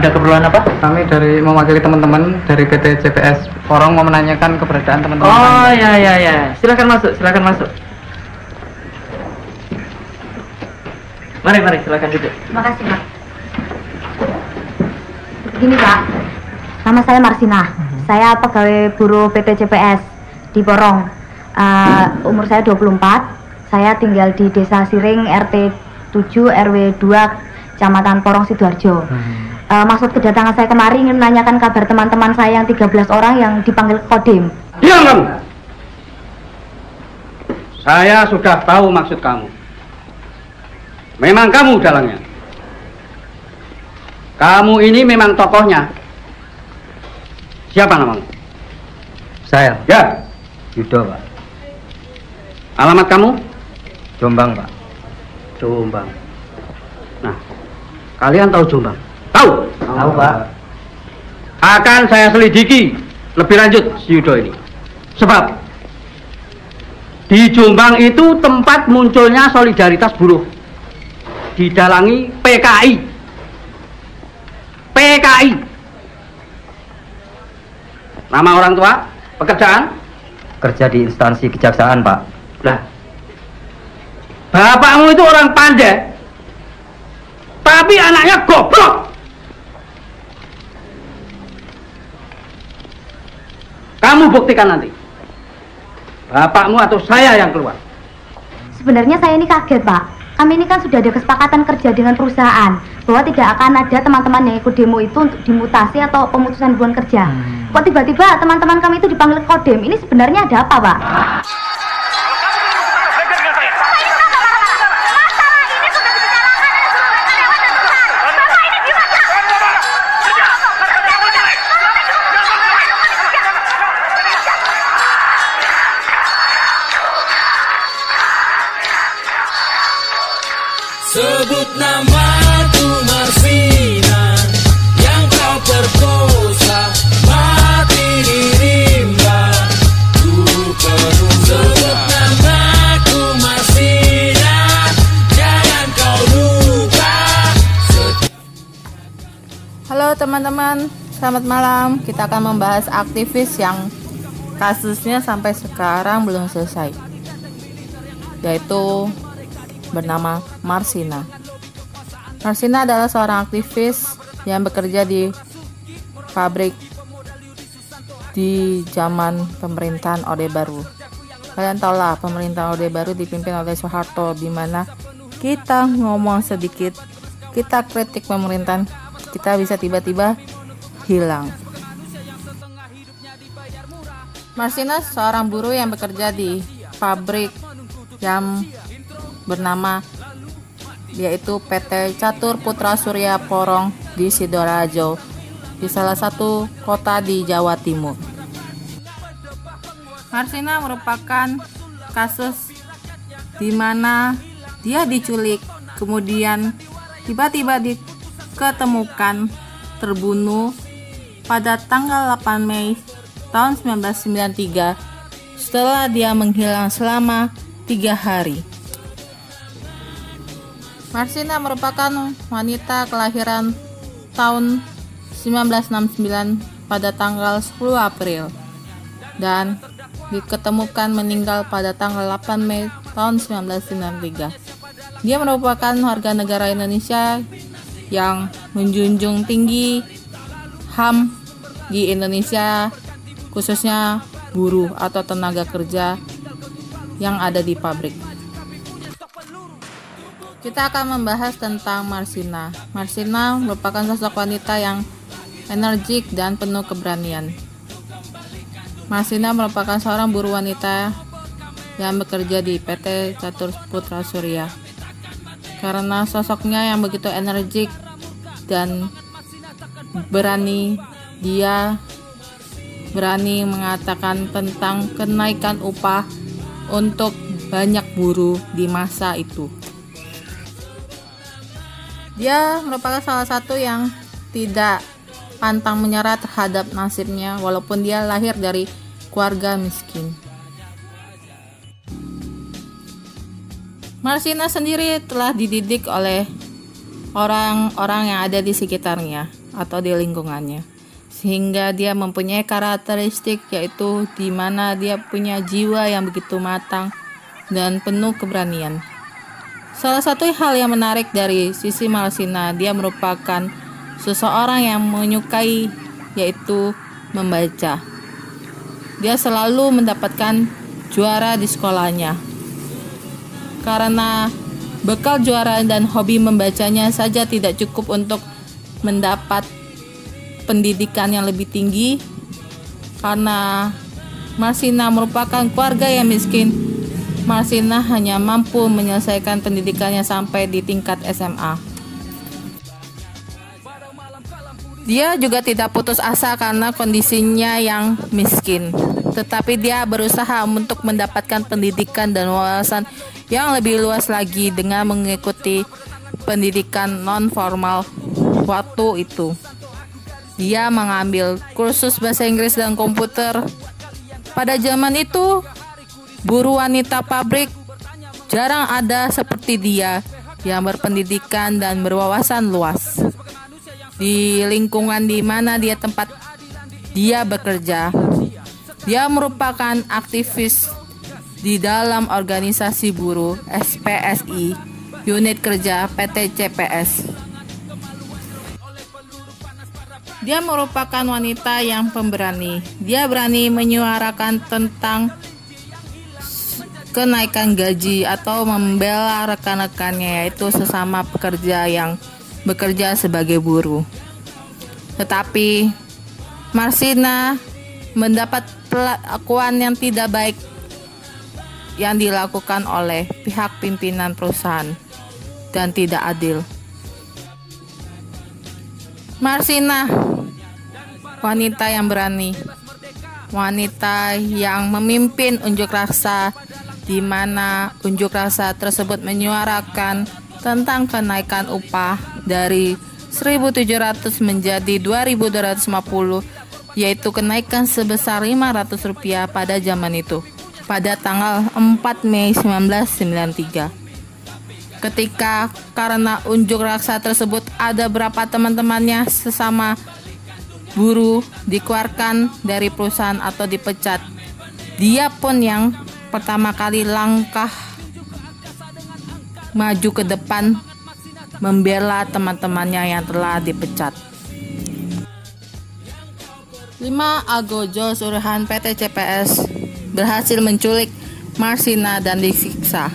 Ada keperluan apa? Kami dari mewakili teman-teman dari PT CPS Porong mau menanyakan keberadaan teman-teman. Oh ya. Silakan masuk. Mari silakan duduk. Terima kasih, Pak. Begini, Pak. Nama saya Marsina. Saya pegawai buruh PT CPS di Porong. Umur saya 24. Saya tinggal di Desa Siring RT 7 RW 2 Kecamatan Porong Sidoarjo. Maksud kedatangan saya kemari ingin menanyakan kabar teman-teman saya yang 13 orang yang dipanggil Kodim. Diam kamu! Saya sudah tahu maksud kamu. Memang kamu dalangnya. Kamu ini memang tokohnya. Siapa namamu? Saya, Ya. Yudo, Pak. Alamat kamu? Jombang, Pak. Jombang. Nah, kalian tahu Jombang? Tahu? Tahu, Pak. Akan saya selidiki lebih lanjut si Yudo ini. Sebab di Jombang itu tempat munculnya solidaritas buruh. Didalangi PKI. Nama orang tua, pekerjaan? Kerja di instansi kejaksaan, Pak. Lah, bapakmu itu orang pandai, tapi anaknya goblok. Kamu buktikan nanti. Bapakmu atau saya yang keluar. Sebenarnya saya ini kaget, Pak. Kami ini kan sudah ada kesepakatan kerja dengan perusahaan bahwa tidak akan ada teman-teman yang ikut demo itu untuk dimutasi atau pemutusan hubungan kerja. Kok tiba-tiba teman-teman kami itu dipanggil Kodim? Ini sebenarnya ada apa, Pak? Sebut namaku Marsina, yang kau perkosa, mati di rimba, ku penuh. Sebut namaku Marsina, jangan kau lupa. Halo teman-teman, selamat malam. Kita akan membahas aktivis yang kasusnya sampai sekarang belum selesai, yaitu bernama Marsina. Marsina adalah seorang aktivis yang bekerja di pabrik di zaman pemerintahan Orde Baru. Kalian tahulah pemerintahan Orde Baru dipimpin oleh Soeharto, di mana kita ngomong sedikit, kita kritik pemerintahan, kita bisa tiba-tiba hilang. Marsina seorang buruh yang bekerja di pabrik yang bernama yaitu PT Catur Putra Surya Porong di Sidoarjo, di salah satu kota di Jawa Timur. Marsina merupakan kasus di mana dia diculik, kemudian tiba-tiba diketemukan terbunuh pada tanggal 8 Mei tahun 1993 setelah dia menghilang selama 3 hari. Marsina merupakan wanita kelahiran tahun 1969 pada tanggal 10 April dan diketemukan meninggal pada tanggal 8 Mei tahun 1993. Dia merupakan warga negara Indonesia yang menjunjung tinggi HAM di Indonesia, khususnya buruh atau tenaga kerja yang ada di pabrik. Kita akan membahas tentang Marsina. Marsina merupakan sosok wanita yang energik dan penuh keberanian. Marsina merupakan seorang buruh wanita yang bekerja di PT Catur Putra Surya. Karena sosoknya yang begitu energik dan berani, dia berani mengatakan tentang kenaikan upah untuk banyak buruh di masa itu. Dia merupakan salah satu yang tidak pantang menyerah terhadap nasibnya walaupun dia lahir dari keluarga miskin. Marsina sendiri telah dididik oleh orang-orang yang ada di sekitarnya. atau di lingkungannya. Sehingga dia mempunyai karakteristik yaitu di mana dia punya jiwa yang begitu matang dan penuh keberanian. Salah satu hal yang menarik dari sisi Marsina, dia merupakan seseorang yang menyukai yaitu membaca. Dia selalu mendapatkan juara di sekolahnya. Karena bekal juara dan hobi membacanya saja tidak cukup untuk mendapat pendidikan yang lebih tinggi, karena Marsina merupakan keluarga yang miskin. Marsina hanya mampu menyelesaikan pendidikannya sampai di tingkat SMA. Dia juga tidak putus asa karena kondisinya yang miskin, tetapi dia berusaha untuk mendapatkan pendidikan dan wawasan yang lebih luas lagi dengan mengikuti pendidikan non-formal waktu itu. Dia mengambil kursus bahasa Inggris dan komputer. Pada zaman itu, buruh wanita pabrik jarang ada seperti dia yang berpendidikan dan berwawasan luas. Di lingkungan di mana dia bekerja, dia merupakan aktivis di dalam organisasi buruh SPSI, unit kerja PT CPS. Dia merupakan wanita yang pemberani. Dia berani menyuarakan tentang kenaikan gaji atau membela rekan-rekannya, yaitu sesama pekerja yang bekerja sebagai buruh. Tetapi Marsina mendapat perlakuan yang tidak baik yang dilakukan oleh pihak pimpinan perusahaan dan tidak adil. Marsina, wanita yang berani, wanita yang memimpin unjuk rasa, di mana unjuk rasa tersebut menyuarakan tentang kenaikan upah dari 1.700 menjadi 2.250, yaitu kenaikan sebesar Rp500 pada zaman itu, pada tanggal 4 Mei 1993. Ketika karena unjuk rasa tersebut ada beberapa teman-temannya sesama buruh dikeluarkan dari perusahaan atau dipecat. Dia pun yang pertama kali langkah maju ke depan membela teman-temannya yang telah dipecat. 5 Algojo suruhan PT CPS berhasil menculik Marsina dan disiksa.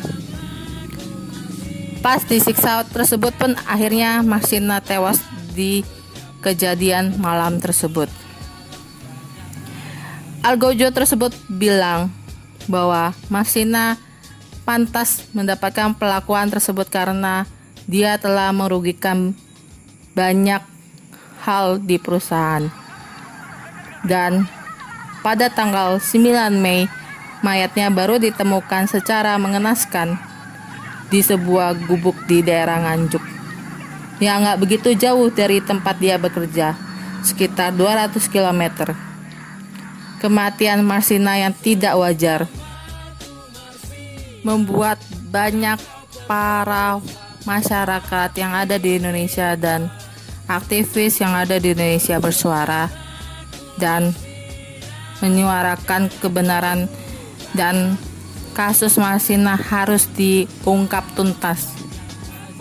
Pas disiksa tersebut pun akhirnya Marsina tewas di kejadian malam tersebut. Algojo tersebut bilang bahwa Marsina pantas mendapatkan perlakuan tersebut karena dia telah merugikan banyak hal di perusahaan. Dan pada tanggal 9 Mei, mayatnya baru ditemukan secara mengenaskan di sebuah gubuk di daerah Nganjuk yang nggak begitu jauh dari tempat dia bekerja, sekitar 200 km. Kematian Marsina yang tidak wajar membuat banyak para masyarakat yang ada di Indonesia dan aktivis yang ada di Indonesia bersuara dan menyuarakan kebenaran, dan kasus Marsina harus diungkap tuntas.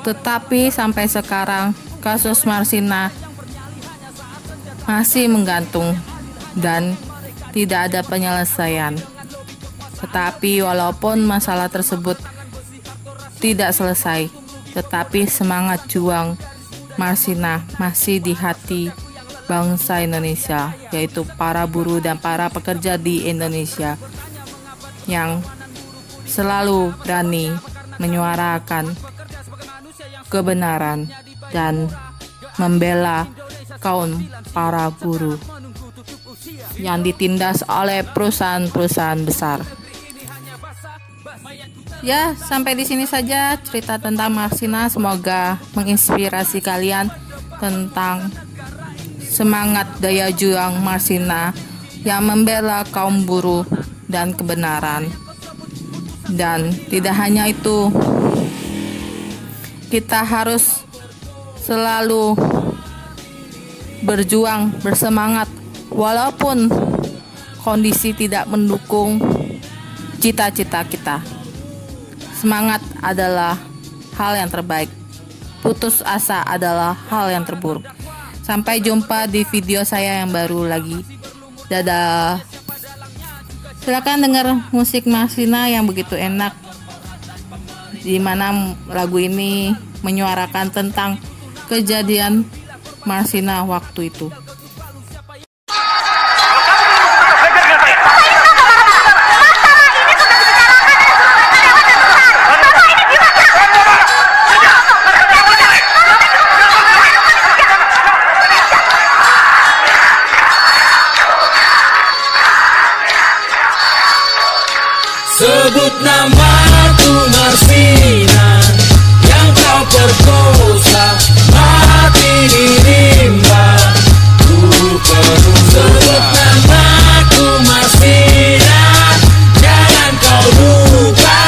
Tetapi sampai sekarang kasus Marsina masih menggantung dan tidak ada penyelesaian. Tetapi walaupun masalah tersebut tidak selesai, tetapi semangat juang Marsina masih di hati bangsa Indonesia, yaitu para buruh dan para pekerja di Indonesia yang selalu berani menyuarakan kebenaran dan membela kaum para buruh yang ditindas oleh perusahaan-perusahaan besar. Ya, sampai di sini saja cerita tentang Marsina. Semoga menginspirasi kalian tentang semangat daya juang Marsina yang membela kaum buruh dan kebenaran. Dan tidak hanya itu, kita harus selalu berjuang, bersemangat, walaupun kondisi tidak mendukung cita-cita kita. Semangat adalah hal yang terbaik. Putus asa adalah hal yang terburuk. Sampai jumpa di video saya yang baru lagi. Dadah. Silakan dengar musik Marsina yang begitu enak, di mana lagu ini menyuarakan tentang kejadian Marsina waktu itu. Sebut namaku Marsina, yang kau perkosa, mati di rimba, ku penuh. Sebut namaku Marsina, jangan kau lupa,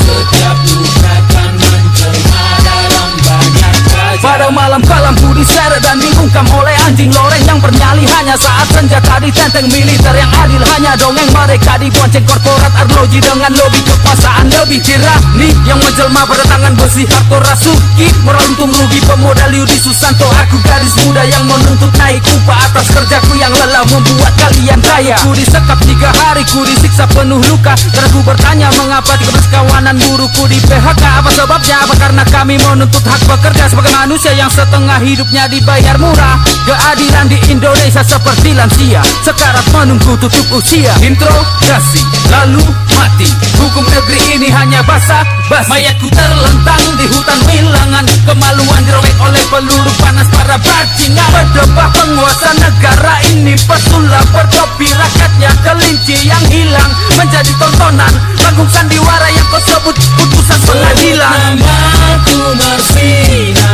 setiap luka kan menjelma dalam banyak wajah. Pada malam kalam ku diseret dan dibungkam oleh anjing loreng yang bernyali hanya saat senjata ditenteng militer yang adil. Hanya dongeng mereka dibonceng korporat arloji dengan lobi kekuasaan lebih tirani yang menjelma pada tangan besi Harto Rasuki. Moral untung rugi pemodal Yudi Susanto. Aku gadis muda yang menuntut naik upah atas kerjaku yang lelah membuat kalian kaya. Ku disekap 3 hari, ku disiksa penuh luka. Dan aku bertanya mengapa 13 kawanan buruku di PHK. Apa sebabnya? Apa karena kami menuntut hak pekerja sebagai manusia yang setengah hidupnya dibayar murah. Keadilan di Indonesia seperti lansia, sekarat menunggu tutup usia. Interogasi lalu mati, hukum negeri ini hanya basa-basi. Mayatku terlentang di hutan wilangan, kemaluan dirobek oleh peluru panas para bajingan. Berdebah penguasa negara ini, pesulap bertopi rakyatnya kelinci yang hilang menjadi tontonan panggung sandiwara yang kau sebut putusan pengadilan. Namaku Marsina,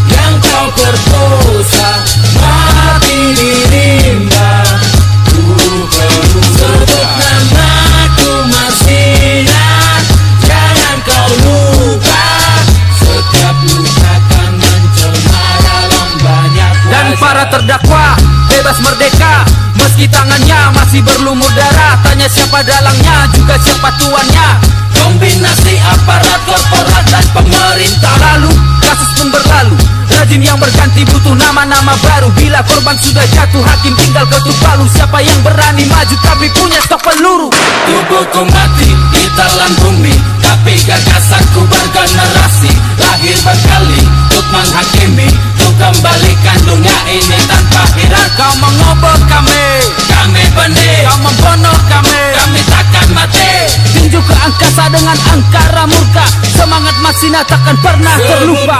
yang kau perkosa, mati di rimba, ku penuh. Sebut namaku Marsina, jangan kau lupa, setiap luka kan menjelma dalam banyak wajah. Dan para terdakwa bebas merdeka, meski tangannya masih berlumur darah. Tanya siapa dalangnya, juga siapa tuannya. Kombinasi aparat korporat dan pemerintah. Lalu kasus pun berlalu, rejim yang berganti butuh nama-nama baru. Bila korban sudah jatuh, hakim tinggal ketuk palu. Siapa yang berani maju, kami punya stok peluru. Tubuhku mati di telan bumi, tapi gagasanku bergenerasi. Lahir berkali untuk menghakimi, untuk kembalikan dunia ini tanpa hirau. Kau mengobor kami benih, kau membunuh kami takkan mati. tinju ke angkasa dengan angkara murka. Semangat Marsina takkan pernah terlupa.